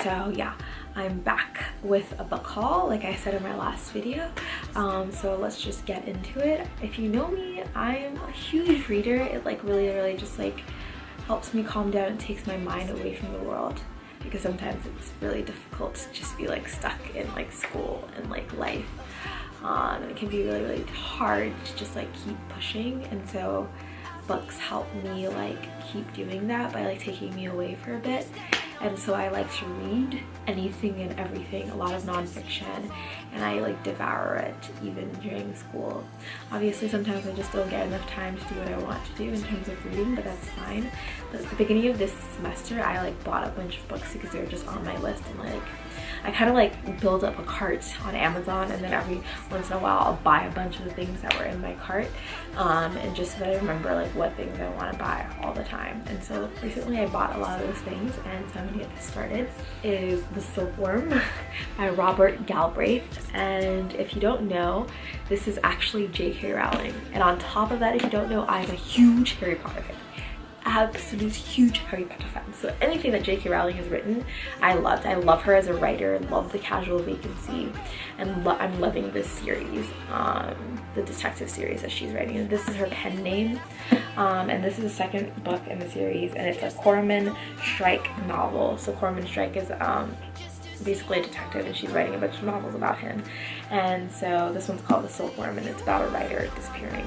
So yeah, I'm back with a book haul like I said in my last video. So let's just get into it. If you know me, I'm a huge reader. It like really just like helps me calm down and takes my mind away from the world, because sometimes it's really difficult to just be like stuck in like school and like life. And it can be really hard to just like keep pushing, and so books help me like keep doing that by like taking me away for a bit. And so I like to read anything and everything, a lot of nonfiction, and I like devour it even during school. Obviously sometimes I just don't get enough time to do what I want to do in terms of reading, but that's fine. But at the beginning of this semester I like bought a bunch of books because they were just on my list, and like I kind of like build up a cart on Amazon, and then every once in a while I'll buy a bunch of the things that were in my cart, and just so that I remember like what things I want to buy all the time. And so recently I bought a lot of those things, and so I'm gonna get this started. Is The Silkworm by Robert Galbraith. And if you don't know, this is actually J.K. Rowling. And on top of that, if you don't know, I'm a huge Harry Potter fan. Absolute huge Harry Potter fan. So anything that J.K. Rowling has written, I loved. I love her as a writer, love The Casual Vacancy, and I'm loving this series, the detective series that she's writing. And this is her pen name, and this is the second book in the series, and it's a Cormoran Strike novel. So Cormoran Strike is basically a detective, and she's writing a bunch of novels about him. And so this one's called The Silkworm, and it's about a writer disappearing.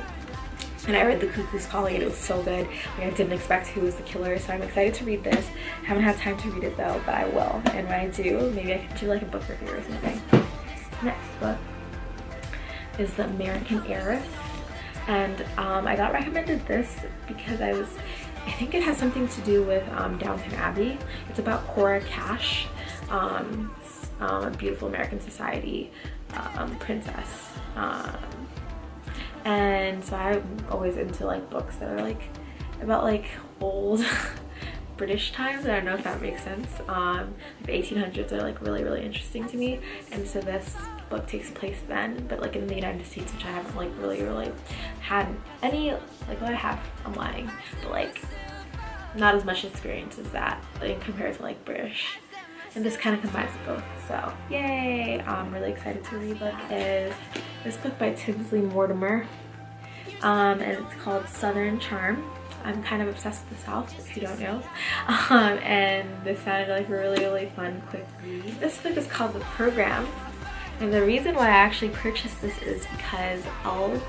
And I read The Cuckoo's Calling, and it was so good. Like, I didn't expect who was the killer, so I'm excited to read this. Haven't had time to read it though, but I will. And when I do, maybe I can do like a book review or something. Next book is The American Heiress. And I got recommended this because I think it has something to do with Downton Abbey. It's about Cora Cash, a beautiful American society princess. And so I'm always into like books that are like about like old British times. I don't know if that makes sense. The 1800s are like really interesting to me, and so this book takes place then, but like in the United States, which I haven't like really had any, like, well, I have, I'm lying, but like not as much experience as that, like, compared to like British. And this kind of combines both, so yay! I'm really excited to read. Book is this book by Tinsley Mortimer, and it's called Southern Charm. I'm kind of obsessed with the South, if you don't know, and this sounded like a really fun, quick read. This book is called The Program, and the reason why I actually purchased this is because Elle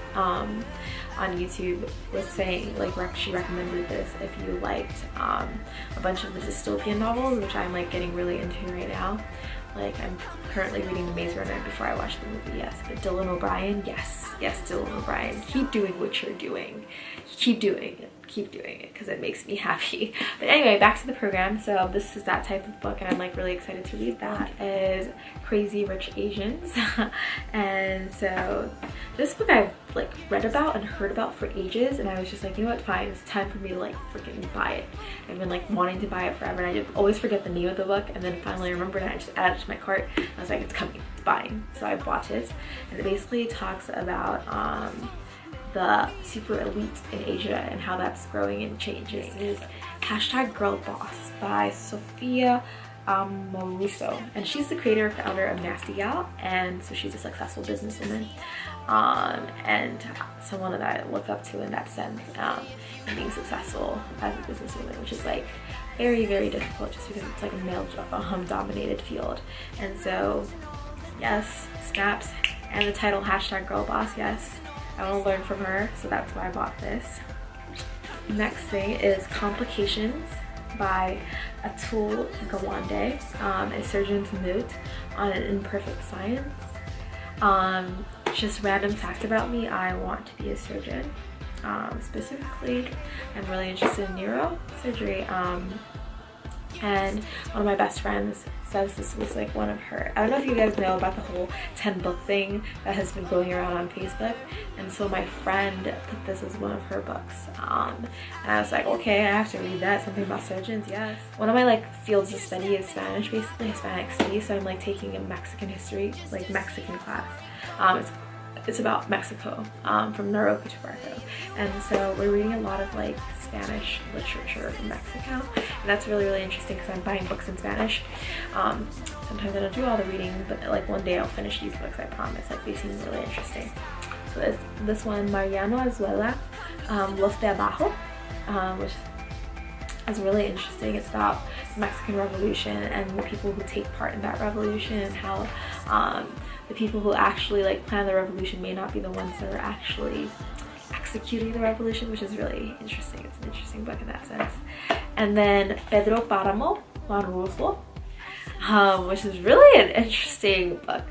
on YouTube was saying, like, she recommended this if you liked a bunch of the dystopian novels, which I'm like getting really into right now. Like, I'm currently reading The Maze Runner before I watch the movie, yes. But Dylan O'Brien, yes, Dylan O'Brien, keep doing what you're doing. Keep doing it, because it makes me happy. But anyway, back to The Program. So this is that type of book, and I'm like really excited to read that. Is Crazy Rich Asians. And so this book I've like read about and heard about for ages, and I was just like, you know what, fine, it's time for me to like freaking buy it. I've been like wanting to buy it forever, and I just always forget the name of the book, and then finally remembered, and I just added it to my cart. I was like, it's coming, it's buying. So I bought it, and it basically talks about the super elite in Asia and how that's growing and changing. It is #GirlBoss by Sophia Moruso, and she's the creator and founder of Nasty Gal, and so she's a successful businesswoman, and someone that I look up to in that sense, in being successful as a businesswoman, which is like very difficult just because it's like a male dominated field. And so yes, snaps, and the title #GirlBoss, yes, I want to learn from her, so that's why I bought this. Next thing is Complications by Atul Gawande, a surgeon's note on an imperfect science. Just random fact about me, I want to be a surgeon. Specifically, I'm really interested in neurosurgery. And one of my best friends says this was like one of her, I don't know if you guys know about the whole 10 book thing that has been going around on Facebook, and so my friend put this as one of her books, and I was like, okay, I have to read that, something about surgeons, yes. One of my like fields of study is Spanish, basically Hispanic studies, so I'm like taking a Mexican history, like Mexican class. It's it's about Mexico, from Naroko to Barco. And so we're reading a lot of like Spanish literature from Mexico, and that's really, really interesting because I'm buying books in Spanish. Sometimes I don't do all the reading, but like one day I'll finish these books, I promise. Like they seem really interesting. So this one, Mariano Azuela, Los de Abajo, which is really interesting. It's about the Mexican Revolution and the people who take part in that revolution, and how the people who actually like plan the revolution may not be the ones that are actually executing the revolution, which is really interesting. It's an interesting book in that sense. And then Pedro Páramo, Juan Rulfo, which is really an interesting book,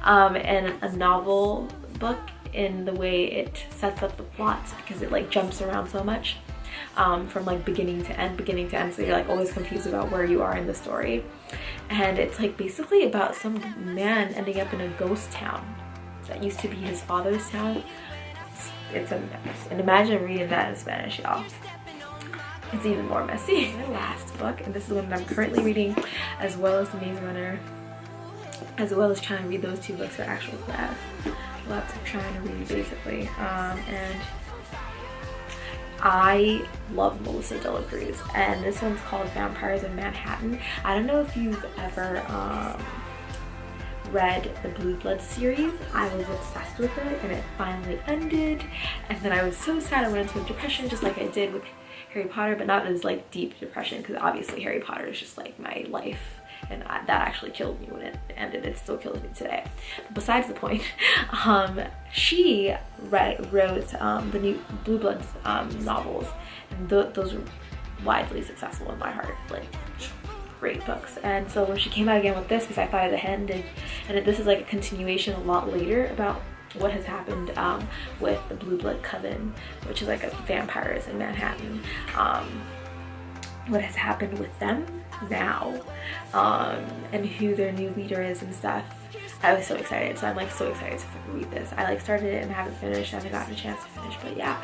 and a novel book in the way it sets up the plot, because it like jumps around so much, from like beginning to end, so you're like always confused about where you are in the story. And it's like basically about some man ending up in a ghost town that used to be his father's town. It's a mess, and imagine reading that in Spanish, y'all. It's even more messy. My last book, and this is one that I'm currently reading, as well as The Maze Runner, as well as trying to read those two books for actual class. Lots of trying to read, basically. And I love Melissa de la Cruz, and this one's called Vampires in Manhattan. I don't know if you've ever read the Blue Blood series. I was obsessed with it, and it finally ended, and then I was so sad. I went into a depression just like I did with Harry Potter, but not as like deep depression, because obviously Harry Potter is just like my life, and that actually killed me when it ended. It still kills me today. But besides the point, she wrote the new Blue Bloods novels, and those were widely successful in my heart. Like, great books. And so when she came out again with this, because I thought it had ended, and this is like a continuation a lot later about what has happened with the Blue Blood Coven, which is like a vampires in Manhattan. What has happened with them now, and who their new leader is and stuff. I was so excited, so I'm like so excited to read this. I like started it and haven't finished. I haven't gotten a chance to finish, but yeah.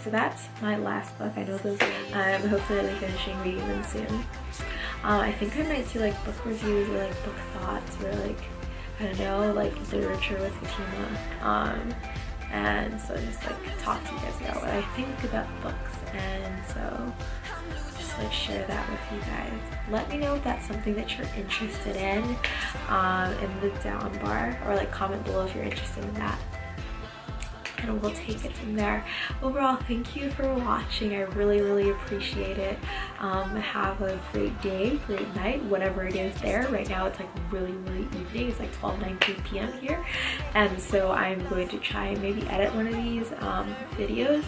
So that's my last book. I know those. Hopefully I'll be finishing reading them soon. I think I might do like book reviews or like book thoughts, or like, I don't know, like literature with Fatima. And so just like talk to you guys about what I think about books, and so just like share that with you guys. Let me know if that's something that you're interested in the down bar, or like comment below if you're interested in that, and we'll take it from there. Overall, thank you for watching. I really, really appreciate it. Have a great day, great night, whatever it is there. Right now it's like really, really evening. It's like 12:19 p.m. here, and so I'm going to try and maybe edit one of these videos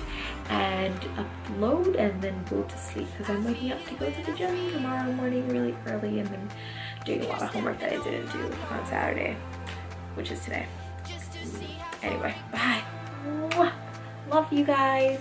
and upload, and then go to sleep, because I'm waking up to go to the gym tomorrow morning really early, and then doing a lot of homework that I didn't do on Saturday, which is today. Anyway, bye. Love you guys.